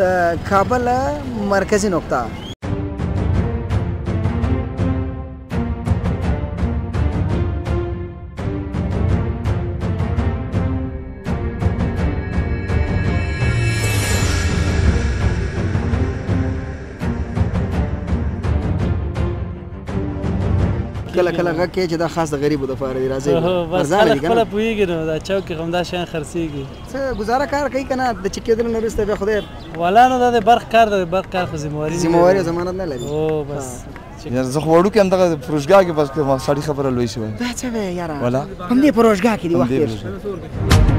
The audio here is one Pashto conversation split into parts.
د کابل مرکزی نقطه کله کله غږ کې چې دا خاص د غریبو دپاره دی راځئ بس خلک خپله پوهېږي نو دا چوک کې همدا شیان خرڅېږي څه ګزاره کار کوي که نه د چک کېدلو نه وروسته بیا خدای والا نو دا د برق کار دی برق کار خو ذمهواري او ضمانت نه لري او بس زه خو وړوکی همدغه پروژګاه کې بس سړي خبره لوی شوی دا څه وایې یاره والا همدې پروژګاه کې دي وخت تېر شو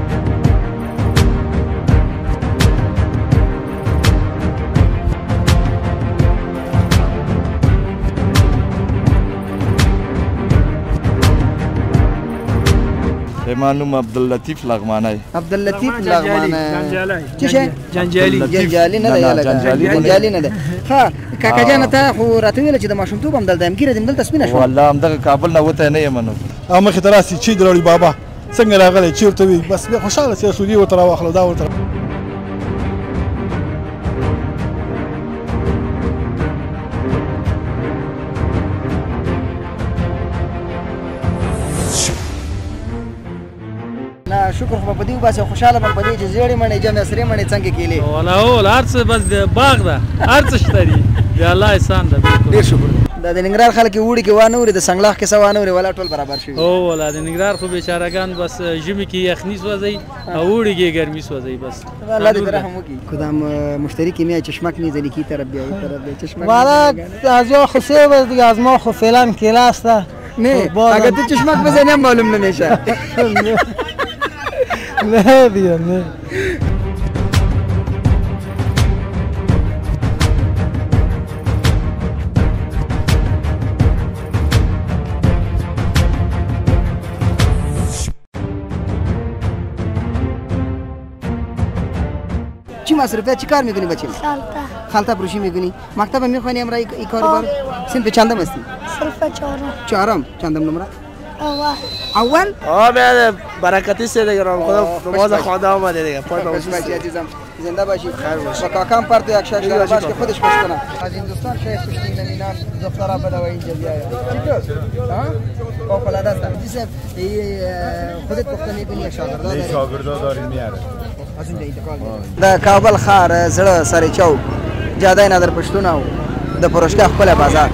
زما نوم عبداللطیف لغمانی عبداللطیف لغمانی څه شی جنجالي نه دی یاله جنجالي نه دی ښه کاکا جانه ته خو راته ویله چې د ماشومتوب همدلته یم ګیره دې همدلته سپینه شوه والله همدغه کابل نه وتی نه یم نو او مخې ته راسي چې دراړي بابا څنګه راغلی چېرته وي بس بیا خوشحاله سي سودي ورته راواخله دا ورته شکر خو په دې وباسي خوشحاله به په دې چې زیړې مڼې جمع سرې مڼې څنګه کیلې والا هو هر څه بس باغ ده هر څه شته دي د الله احسان ده ډېر شکر دا د ننګرهار خلک اوړي کې وانه اوري د سنګلاخ کې څه وانه اوري ولا ټول برابر شوي او والا د ننګرهار خو بیچارهګان بس ژمي کې یخني سوځي او اوړي کې ګرمي سوځي بس الله دې رحم وکړي کدام مشتری کې میای چشمک نه ځلی کی طرف بیا طرف بیا چشمک والا از یا خسه و دیگه از ما خو فعلا کلاس ده نه اگه تو چشمک بزنی معلوم نمیشه نه دیگه نه چی مصرفیت چی کار میکنی بچه؟ خالتا پروشی میکنی؟ مکتب میخوانی امرا ای کار سنف چندم هستی؟ صرف چهارم چندم نمره؟ اول؟ بیاد برکتی سه دیگه خدا نماز خدا آمده دیگه پای خوش باشی عزیزم زنده باشی و کاکام پرتو یک شش باش که خودش خوش کنه از هندوستان شاید خوشتین نمینان دخترا بده و اینجا بیاید ها؟ فوق العاده است جسم خودت پخته میکنی یا شاگردا داری؟ شاگردا داریم میاره از اینجا انتقال د کابل ښار زړه سره چوک جاده نادر پښتون او د پروشګاه خپل بازار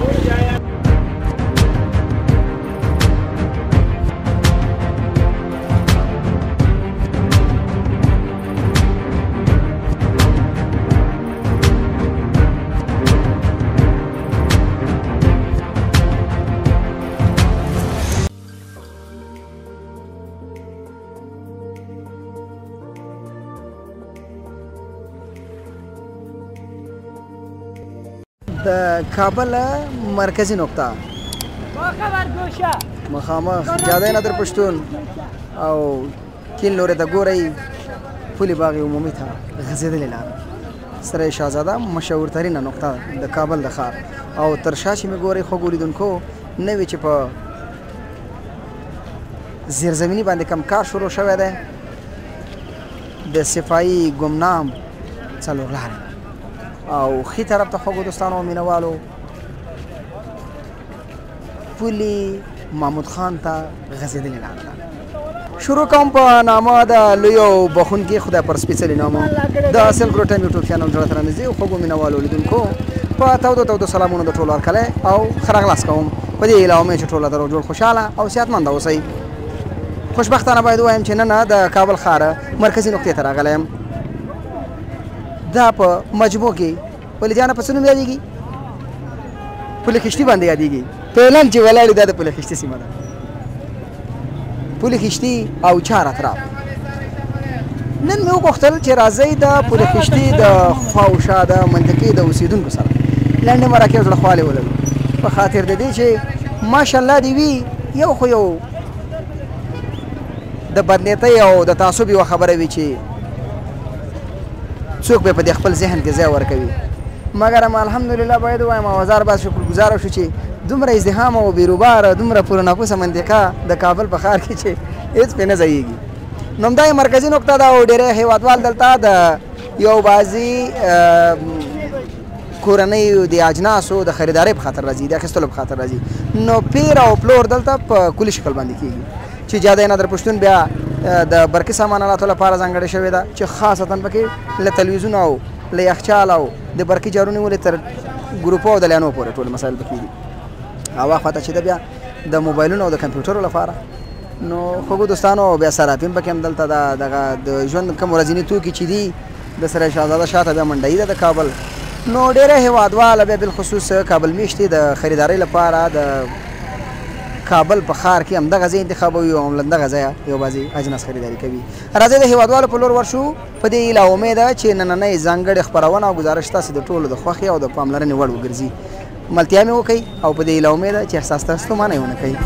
د کابل مرکزی نقطه مخامخ جاده نادر پښتون او کیل لوري ته ګورئ پولي باغ عمومي ته غځېدلې لاره سره شاهزاده مشهورترینه نقطه د کابل د ښار او تر شا چې مې ګورئ خوږو لیدونکو نه وي چې په زیرزمیني باندې کم کار شروع شوی دی د صفایي ګمنام څلور لارې او خي طرف ته خوږو دوستانو او مینوالو پولي محمود خان ته غځېدلې لاره ده شروع کوم په نامه د لویو بخونکي خدای پر سپېڅلي نامه د اصل ګرو ټایم یوټیوب چینل زړه ته رانږدې او خوږو مینوالو لیدونکو په تودو سلامونه د ټولو هرکلی او ښه راغلاست کوم په دې هیله ومې چې ټوله د روغ جوړ خوشحاله او صحتمنده اوسئ خوشبختانه باید ووایم چې نن د کابل ښار مرکزي نقطې ته راغلی یم دا په مجموع کې پلي جانه په څه نوم یادېږي پلي خشتي باندې یادېږي پهلن چې ولاړې دا د پلي خشتي سیمه ده پلي خشتي او چار اطراف نن مې وغوښتل چې راځئ د پلي خشتي د خواوشا د منطقې د اوسېدونکو سره لنډې مرکې او زړه خوالې ولرو په خاطر د دې چې ماشاءالله دې وي یو خو یو د بدنیتۍ او د تعصب یوه خبره وي چې څوک به په دې خپل ذهن کې ځای ورکوي مګر هم الحمدلله باید ووایم اوزار باز شکرګزاره شو چې دومره ازدحام او بیروبار دومره پرنفوسه منطقه د کابل په ښار کې چې هېڅ پرې نه ځایېږي نو همدا یې مرکزي نقطه ده او ډېری هېوادوال دلته د یو بعضې کورنۍ د اجناسو د خریدارۍ په خاطر راځي، د اخیستلو په خاطر راځي. نو پیر او پلور دلته په کلي شکل باندې کېږي چې جاده نادر پښتون بیا د برقي ساماناتو لپاره ځانګړې شوې ده چې خاصتا پکې له تلویزیون او له یخچال او د برقي جارو نیولې تر ګروپو او د لیانو پورې ټول مسایل پکې دي. او خواته چې ده بیا د موبایلونو او د کمپیوټرو لپاره. نو خوږو دوستانو بیا صرافین پکې هم دلته دغه د ژوند کوم ورځني توکي چې دي د سرای شهزاده شاته بیا منډیي ده د کابل. نو ډېره هیوادواله بیا بالخصوص کابل میشتې د خریدارۍ لپاره د کابل په ښار کې همدغه ځای انتخابوي او همدغه ځایه یو بعضې اجناس خریداري کوي. راځئ د هیوادوالو په لور ورشو. په دې هیله امیده چې نننۍ ځانګړې خپرونه او ګزارش تاسې د ټولو د خوښې او د پاملرنې وړ وګرځي. ملتیا مې وکړئ او په دې هیله امیده چې احساس ته ستومانه یې ونه کوي.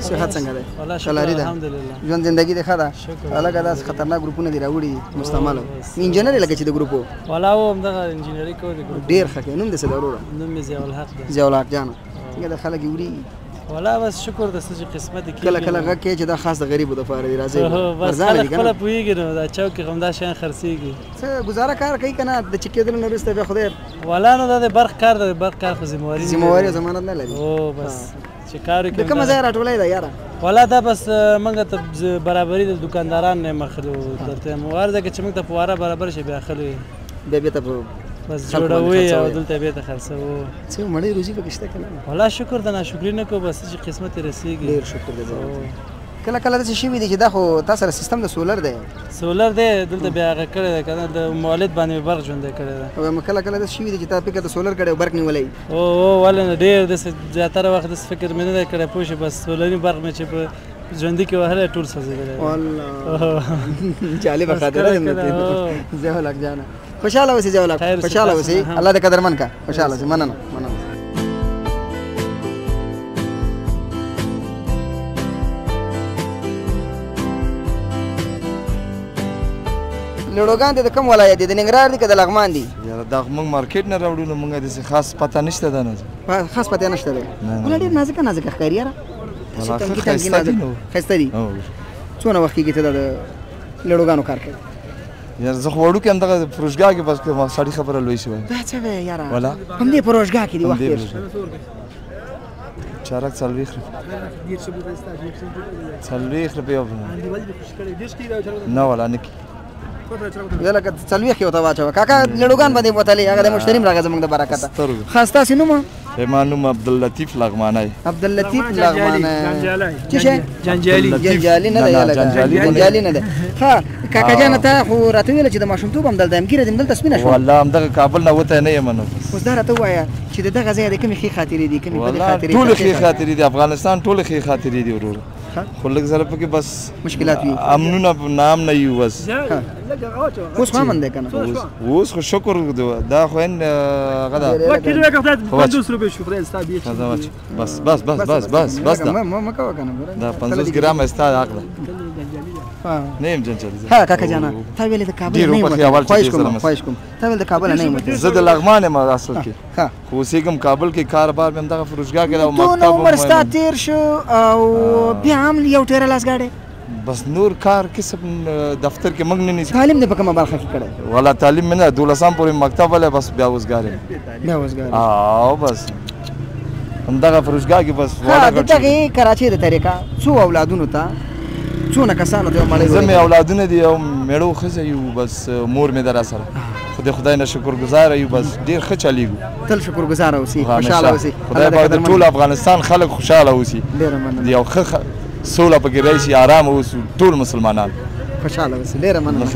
صحت څنګه دی؟ والله شکر شلاري ده الحمدلله. ژوند زندگی دی ښه ده؟ شکر. هلکه داسې خطرناک ګروپونه دي راوړي مستعمل انجینر یې لکه چې د ګروپو والله و همدغه انجینري کوو د ګروپ. ډېر ښه کوي. نوم دې څه دی وروره؟ نوم مې ضیاءالحق دی. ضیاءالحق جانه څنګه د خلک یې وړي؟ والله بس شکر د څه چې قسمت کېږي. کله کله غږ کوي چې دا خاص د غریبو دپاره دی. راځئ بس ارزانه خلک دي که خپله نه؟ پوهېږي نو دا چوک کې همدا شیان خرڅېږي. څه ګزاره کار کوي که نه؟ د چې کېدلو نه وروسته بیا خدای والله نو دا د برق کار دی. د برق کار خو ذمهواري نه ذمهواري او لري. ضمانت نه لري. او بس چې کار وکړي د کومه ځایه راټولی ده یاره؟ والله دا بس موږ ته برابري د دکانداران نه مخلو درته هر ځای کې چې موږ ته فواره برابر شي بیا خلک بیا بېرته په بس جوړوي او دلته بېرته خرڅوو. څه مړۍ روزي پکې شته که نه؟ والله شکر د ناشکري نه کوو بس چې قسمت یې رسېږي. ډېر شکر دی. کله کله داسې شوي دي چې دا خو تا سره سیستم د سولر دی. سولر دی دلته بیا هغه کړی دی که نه د مولد باندې مې برق ژوندی کړی دی. او کله کله داسې شوي دي چې تا فکر د سولر کړی او برق نیولی. او ولې نه ډېر داسې زیاتره وخت داسې فکر مې نه دی کړی پوه شې بس سولري برق مې چې په ژوندي کې وهلی ټول سوځېدلی. والله جالبه خاطره ده. ضیاءالحق جانه خوشحاله اوسې. ضیاءالحق خوشحاله اوسې. الله دې قدرمن کا. خوشحاله اوسې. مننه مننه. لوډوګان دې د کوم ولایت دي؟ د ننګرهار دي که د لغمان دي؟ یاره دا موږ مارکیټ نه راوړو نو موږ داسې خاص پته نشته ده نه. خاص پته نشته دی. والله ډېر نازکه نازکه ښکاري یاره. والله ښه ښایسته دي نو. ښایسته دي. څونه وخت کېږي ته دا د لوډوګانو کار کوي؟ یاره زه خو وړوکی همدغه فروشګاه کې بس سړي خبره لوی شوی. دا څه دی یاره؟ والله همدې پروژګاه کې دي وخت تېر شو. چارک 40 روپۍ یو نه والله نه کي. یا لکه 40 یې ورته واچوه کاکا. لوډوګان باندې بوتلې هغه د مشتري هم راغی زموږ د برکته. ښه ستاسې نوم؟ زما نوم عبداللطیف لغمانی. عبداللطیف لغمانی. څه شی؟ جنجالي. جنجالي نه دی یاره. جنجالي نه دی. ښه کاکا جانه ته خو راته ویله چې د ماشومتوب هم دلته یم ګیره دې هم دلته سپینه شوه. والله همدغه کابل نه وتی نه یم نو. اوس دا راته ووایه چې د دغه ځایه د کومې ښې خاطرې دي؟ کومې بدې خاطرې؟ ټولې ښې خاطرې دي. افغانستان ټولې ښې خاطرې دي وروره. خو لږ زره پکې بس مشکلات وي. امنونه نام نه یو بس. اوس خو امن دی که نه؟ اوس خو شکر دا خو هغه ده. بس بس بس بس بس بس ده مه کوه که نه. دا 50 ګرامه ستا حق ده. نه یم جنجالي. ها کاکا جانه تا ویلې د کابل نه یم. خواهش کوم تا ویل د کابل نه یم. زه د لغمان یم اصل کې. خو اوسېږم کابل کې. کاروبار مې همدغه فروشګاه کې ده او مکتب. دونه عمر ستا تېر شو او بیا هم یو ټیره لاس ګاډی. بس نور کار کسب دفتر کې موږ نه نیسو. تعلیم دې په کومه برخه کې کړی؟ والله تعلیم مې نه 12 پورې مکتب ولې بس بیا اوسګار یم. بیا اوسګار او بس همدغه فروشګاه کې بس ها د دغې کراچۍ د طریقه څو اولادونو ته څونه کسانو ته مړی؟ زه مې اولادونه دي او میړو ښځه یو بس مور مې ده راسره. خو د خدای نه شکرګزاره یو بس ډېر ښه چلیږو تل شکرګزاره اوسئ خوشحاله اوسئ خدای پاک د ټول افغانستان خلک خوشحاله اوسي ډېره مننه یو ښه سوله پکې راشي ارامه اوسو ټول مسلمانان خوشحاله اوسئ ډېره مننه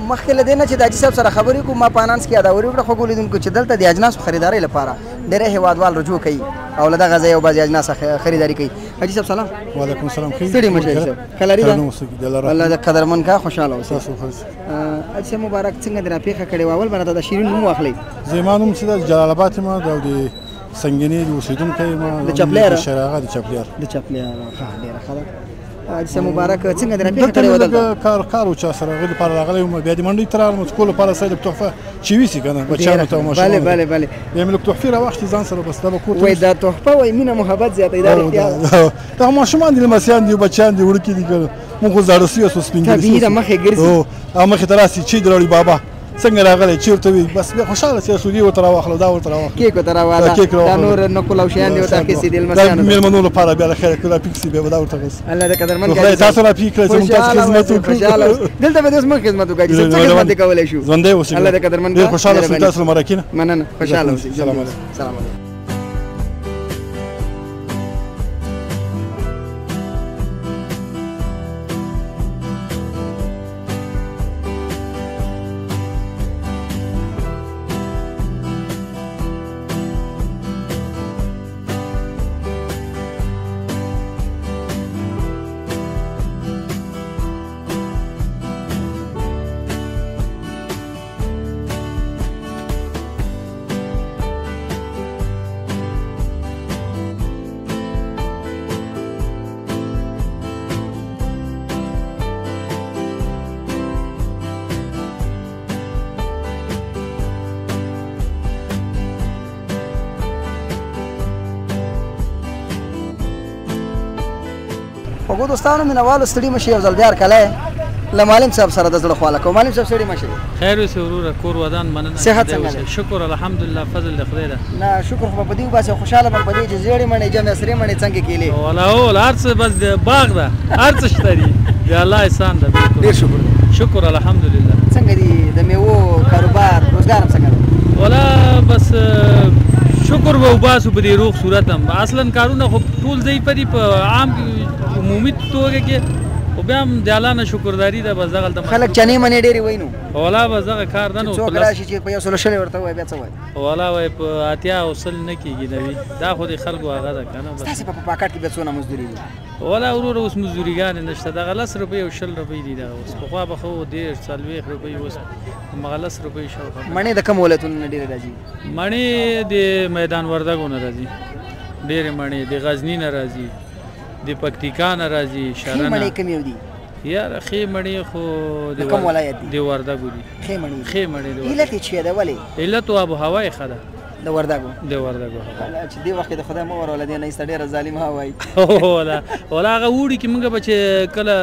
مخکې له دې نه چې د حاجي صاحب سره خبرې کوو ما په انانس کې یاداوري وکړه خوږو لیدونکو چې دلته د اجناسو خریدارۍ لپاره ډېری هېوادوال رجوع کوي او له دغه ځایه یو بعضې اجناس خریداري کوي. حاجي صاحب سلام. وعلیکم السلام. ستړي مه شئ صاحب ښه لري ده الله د قدرمن کا خوشحاله اوسئ. حاجي صاحب مبارک څنګه دې راپېښه کړې وه اول به راته د شیرین نوم واخلئ. زما نوم چې د جلال آباد یم او د سنګینې د اوسېدونکی یم. د چپلیاره د چپلیار ښه ډېره ښه ده. حاجي صاحب مبارک څنګه دې راپېښه کړې وه دلته؟ کار و چا سره هغې لپاره راغلی وم بیا دې منډۍ ته راغلم کور لپاره صاحب تحفه چې ویسي که نه بچیانو ته او ماشومانو ته بیا مې لږ تحفې راواخیستې ځان سره بس دا به کور ته وایي دا تحفه وایي مینه محبت زیاتوي دا رښتیا دغه ماشومان دي لمسیان دي بچیان دي وړکي دي که مونږ خو زاړه سوي یاستو سپین ږیري طبیعي ده مخې ګرځي او مخې ته راسي چې د راوړي بابا څنګه راغلی چېرته وي بس بیا خوشحاله سي سودي ورته راواخلو دا ورته راواخلو کیک ورته راواله دا نور نقل او شیان دي ورته اخیستي دي لمسیانو دا مېلمنو لپاره بیا له خیره کړه پیک سي بیا به دا ورته بس الله دې قدرمن کړي خدای تاسو را پیک کړئ چې موږ تاسو خدمت وکړو دلته به اوس موږ خدمت وکړو چې څه خدمت کولی شو ژوندی اوسئ الله دې قدرمن ډېر خوشحاله اوسئ تاسو له مرکې نه مننه خوشحاله اوسئ سلام علیکم. خوږو دوستانو مینهوالو ستړي مه شئ یو ځل بیا هرکلی له معلم صاحب سره د زړه خواله کوم. معلم صاحب ستړي مه شئ. خیر اوسې وروره کور ودان مننه. صحت څنګه دی؟ شکر الحمدلله فضل د خدای ده. نه شکر خو به په دې وباسئ خوشحاله به په دې چې زیړې مڼې جمع سرې مڼې څنګه کیلې والا هو هر څه بس د باغ ده هر څه شته دي د الله احسان ده. ډېر شکر شکر الحمدلله. څنګه دي د میوو کاروبار روزګار هم څنګه دی؟ والا بس شکر به وباسو په دې روغ صورت هم اصلا کارونه خو ټول ځای په دي په عام عمومي توګه کې خو بیا هم د الله نه شکرداري ده بس دغلته خلک چنې منې ډېرې وایي نو والا بس دغه کار ده نو څوک راشي چې په 100 ورته وایي بیا څه وایي والا وایي په اتیا او سل نه کېږي نوي دا خو د خلکو هغه ده که نه ستاسې په پاکټ کې بیا څونه مزدوري دي والا وروره اوس مزدوريګانې نشته دغه 10 روپۍ او 20 روپۍ دي دغه اوس پخوا به خو 40 40 روپۍ اوس همغه 10 روپۍ شاوخوا مڼې د کوم ولایتونو نه ډېرې راځي مڼې د میدان وردګو نه راځي ډېرې مڼې د غزني نه راځي د پکتیکا نه راځي شرنه مڼې کوم یو دي یار ښې مڼې خو د کوم ولایت دي د وردګو دي ښې مڼې ښې مڼې علت یې څه ده ولې علت او آب و هوا یې ښه ده د وردګو چې دې وخت د خدای مو ورول دي نه است ډېر ظالم ها وای ولا هغه وړي کې موږ به چې کله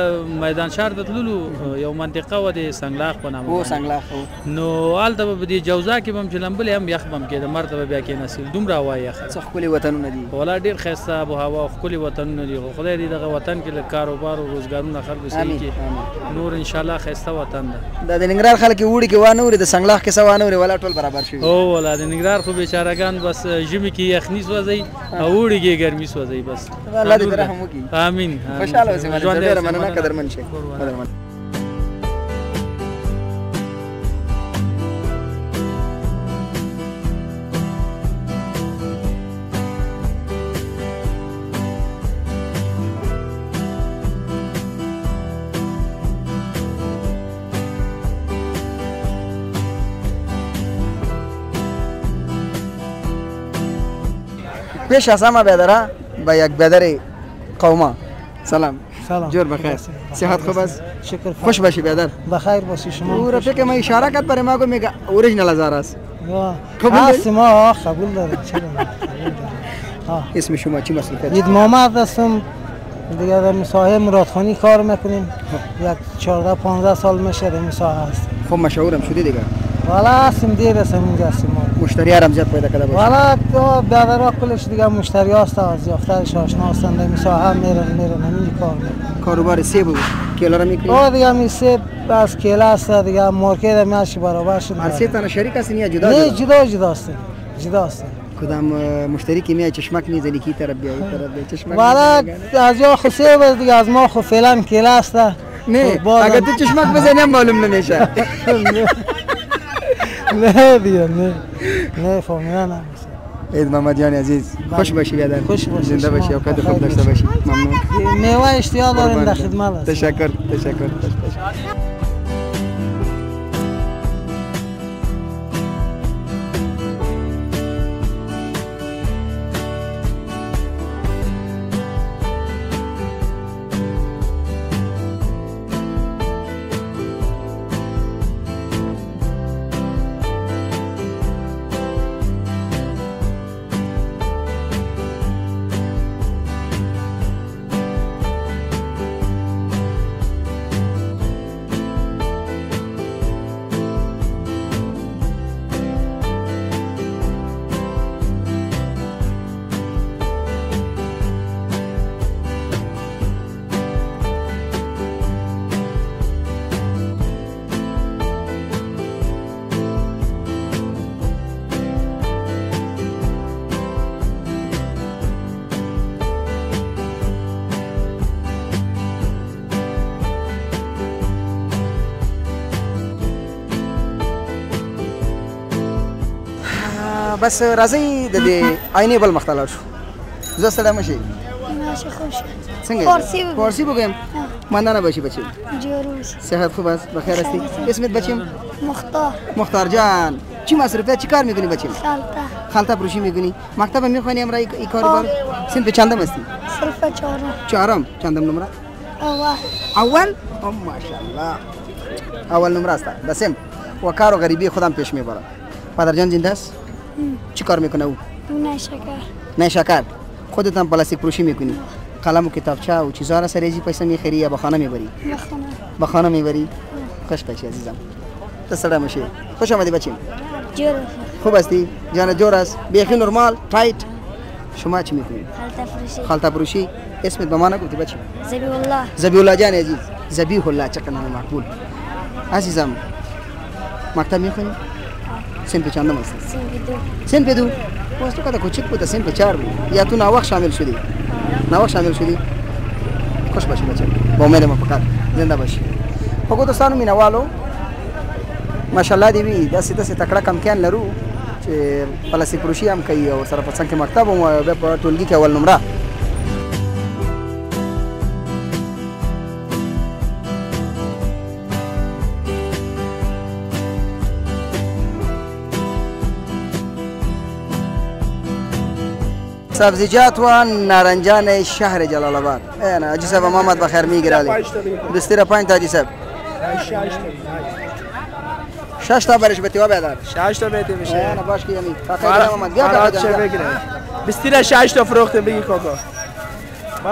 میدان شهر ته تللو یو منطقه و د سنگلاخ په نامه او سنگلاخ نو هلته به د جوزا کې به هم چې لمبلې هم یخ به هم کېده مرته بیا کېناستل دومره هوا یخ څه ښکلي وطنونه دي ولا ډېر ښایسته آب و هوا او ښکلي وطنونه دي خو خدای دې دغه وطن کې لږ کاروبار او روزګارونه خلکو صحیح کړي نور انشاءالله ښایسته وطن ده د ننګرهار خلک وړي کې وانه وري د سنگلاخ کې څه وانه وري ولا ټول برابر شوي او ولا د ننګرهار خو بیچارهګان بس ژمي کې یخني سوځي او اوړي کې ګرمي سوځي بس الله دې رحم وکړي امين خوشاله اوسئ ډېر مننه قدرمن شئ پیش اسامه بیادره با یک بیادر قوما سلام جور بخیر صحت خوب است شکر خوش باشی بیادر بخیر باشی شما او رفیق ما اشاره کرد برای ما گفت میگه اوریجنال هزار است ما قبول دارم اسم شما چی مصروفیت اید محمد هستم دیگه در مساحه مرادخانی کار میکنیم یک 14-15 سال میشه در مساحه هست خب مشهورم شدی دیگه والا هستیم دیر هستم اینجا هستیم مشتری هم زیاد پیدا کرده باشه والا تو بیادرها کلش دیگه مشتری هست از یافتهش آشنا هستن در مساحه میرن همین کار میکنن کاروبار سیب و کیلا را میکنی؟ آه دیگه می سیب از کیلا هست دیگه مارکت میاشی برابر شد هر سه تانه شریک هستین یا جدا؟ نه جدا هستیم کدام مشتری که میاد چشمک میزنی کی طرف بیای طرف چشمک والا از جا خو سیب دیگه از ما خو فعلا کیلا هست نه اگه تو چشمک بزنی معلوم نمیشه نه دیگه نه فهمیدن نه عید محمد جان عزیز خوش باشی بیادر خوش باشی زنده باشی اوقات خوب داشته باشی ممنون میوه اشتیاق داریم در خدمت هست تشکر خوش باشی بس راځي د دې آینې بل مختلف شو زه ستړی مشي ماشي خوش څنګه فارسی بگم ماندانه باشی بچی جوروش صحت خوب است بخیر هستی اسمت بچیم مختار جان چی مصرفیت چی کار میکنی بچیم خالتا فروشی میکنی مکتب میخوانی امرا ای کاروبار سنت چندم هستی صرف چهارم چندم نمره اول ماشاءالله اول نمره است دسم و کار و غریبی خودم پیش میبره پدر جان زنده است چی کار میکنه او نه شکر خودت هم پلاستیک فروشی میکنی قلم و کتابچه و چیزها را سریزی پیسه میخری یا به خانه میبری به خانه میبری خوش باشی عزیزم تسلام ماشی خوش آمدی بچیم جور خوب هستی جان جور است بیخی نرمال تایت شما چی میکنی خالتا فروشی اسمت به ما نگفتی بچیم زبی الله جان عزیز زبیح الله چقدر نام مقبول عزیزم مکتب میخونی سنت چندم هستی سنت دو واسه تو کدا کوچیک بود سنت 4 بود یا تو ناوخت شامل شدی خوش باشی بچه با امید ما فقط زنده باشی خو دوستانو مینوالو ماشاءالله دی وی داسې تکړه کمکیان لرو چې پلاستیک فروشي هم کوي او سره په څنګ کې مکتب او په ټولګي کې اول نمره سبزیجات و نارنجان شهر جلال آباد. انا حاجی صاحب محمد بخیر میگیرالی. 25 تا حاجی صاحب. 6 تا برش بتیوا بیادر 6 تا میته میشه نه باش که یعنی کاکا محمد بیا کاکا چه بگیره 6 تا فروخته بگی کاکا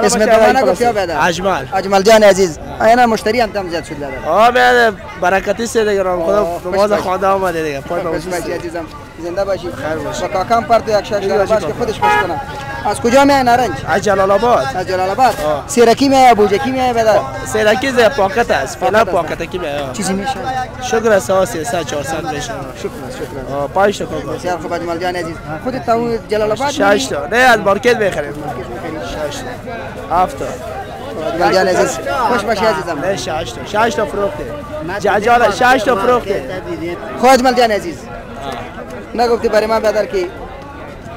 اسم دوانه گفت یا بیادر اجمل جان عزیز اینا مشتری هم زیاد شد بیادر بیادر برکتی سه دیگه خدا نماز خونده آمده دیگه پای خوش باشی عزیزم زنده باشی خیر باشی با کاکام پر تو یک شش باش که خودش خوش کنه از کجا میای نارنج از جلال آباد سیرکی میای ابوجکی میای بیادر سیرکی ز پاکت است فعلا پاکت کی میای چیزی میشه شکر است 300 400 میشه شکر 5 تا کاکا بسیار خوب اجمل جان عزیز خودت تو جلال آباد 6 تا نه از مارکت میخریم 6 تا 7 تا اجمل جان عزیز خوش باشی عزیزم نه 6 تا فروخته جاجال 6 تا فروخته خو اجمل جان عزیز نگفتی برای من بیادر که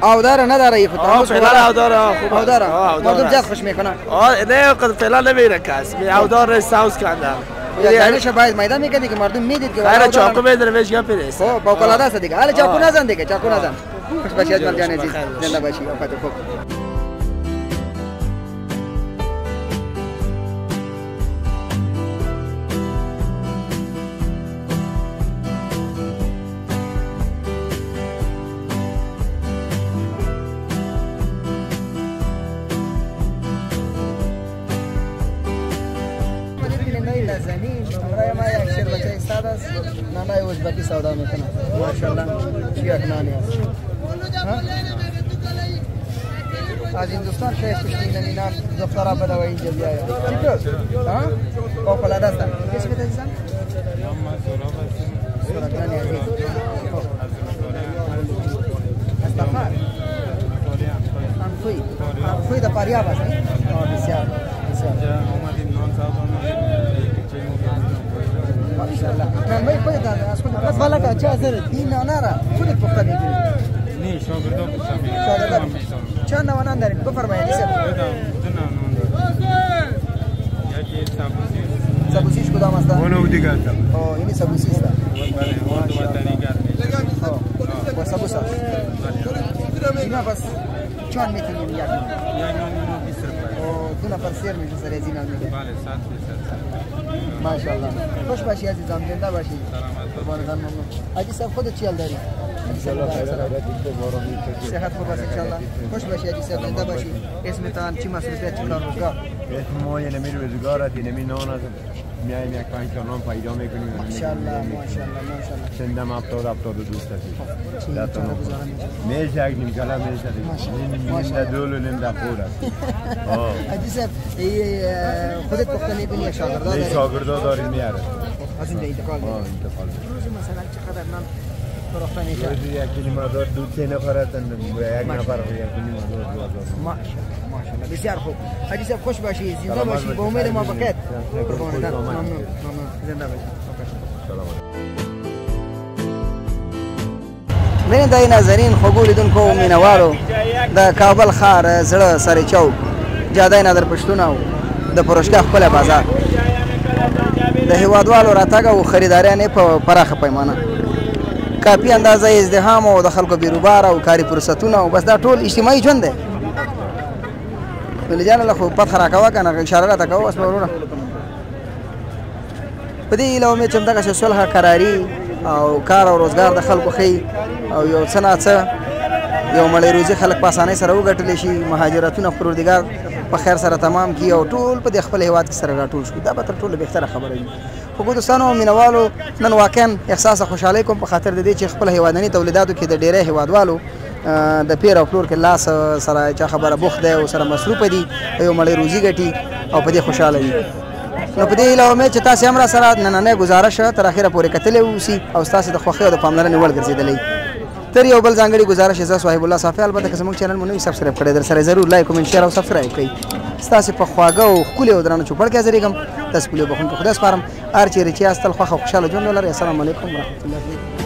آودار نداره ای خود فعلا آودار خوب آودار مردم زیاد خوش میکنه نه فعلا نمیره کس آودار ساوس کندم یعنی باید میدان میکنی که مردم میدید که آره چاقو میذاره بهش گپ نیست با کلاده است دیگه حالا چاقو نزن دیگه چاقو نزن خوش باشی اجمل جان عزیز زنده باشی اوقات خوب نانای ازبکی سودا میکنه ماشاءالله چی اکنانی است از هندوستان شاید کشتی نمینان دخترها بده و اینجا بیاید چطور؟ با کلاده هستن کسی بده عزیزم؟ سرگانی عزیز استفار انفوی دا پاریاب است بسیار بسیار ماشاءالله من باید خودت از خودت بس والا که چه ازره این نانه را خودت پخته میکنی نه شاگردا پخته میکنم چند نوانان دارین بفرمایید سر یکی سبوسیش کدام است اونو دیگه است اینی سبوسی است بله اون دو وطنی با سبوسا اینا بس چند میتونیم یک نان 20 روپیه دو نفر سیر میشه سر از این نان میگه بله 100% ماشاءالله خوش باشی عزیزم زنده باشی قربان خان ممنون عزیز صاحب خودت چی حال داری صحت خوب است انشالله خوش باشی عزیز صاحب زنده باشی اسمتان چی مصروفیت چی کار روزگار اسم ما یه نمی روزگار است نمی نان است میایم یک پنج تا نان پیدا میکنیم ماشاءالله ماشاءالله سندم 72 دوست است میشه یک نیم کلا میشه نیم دول و نیم دپور است عزیز صاحب خودت پخته میکنی یا شاگردا داری؟ شاگردا داریم میاره از اینجا انتقال میده روزی مثلا چقدر نان فروخته میشه؟ روزی یک کیلو مقدار دو سه نفر هستند یک نفر یک کیلو مقدار 2000 ماشاءالله بسیار خوب عزیز صاحب خوش باشی زنده باشی با امید موفقیت ممنون زنده باشی ببین دای ناظرین خوګو لیدونکو مینوالو د کابل ښار زړه سره چوک جاده نادر پښتون او د پروشګاه خپل بازار د هیوادوالو راتګ او خریدارانه په پراخه پیمانه کافي اندازه ازدحام او د خلکو بیروبار او کاري فرصتونه او بس دا ټول اجتماعي ژوند دی ولې جان له خو پته راکاوه کنه اشاره راته کوه اوس ورونه په دې له امید چې دغه صلح قراري او کار او روزګار د خلکو خي او یو څه نه څه یو مړی روزي خلک په اسانۍ سره وګټلی شي مهاجرتونه پروردګار په خیر سره تمام کړي او ټول په خپل هیواد کې سره راټول شي دا به تر ټولو بهتره خبره وي خو دوستانو او مینوالو نن واقعا احساس خوشحالۍ کوم په خاطر د دې چې خپل هیوادني تولیداتو کې د ډېری هیوادوالو د پیر او فلور کې لاس سره چا خبره بوخت دی او سره مصروفه دي یو مړی روزي ګټي او په دې خوشحاله وي نو په دې له امید چې تاسې هم را سره نننۍ ګزارش تر اخره پورې کتلی اوسي او ستاسې د خوښۍ او د پاملرنې وړ ګرځېدلی تر یو بل ځانګړي ګزارش زه صاحب الله صافي البته که زموږ چینل مو نوي سبسکرایب کړی در سره ضرور لایک کومنټ شیر او سبسکرایب کړئ ستاسې په خواږه او ښکلي او درانه چوپړ کې حاضرېږم تاسې پولې بخونکو خدای سپارم هر چېرې چې یاست تل خوښ او خوشحاله ژوند ولرئ السلام علیکم ورحمتالله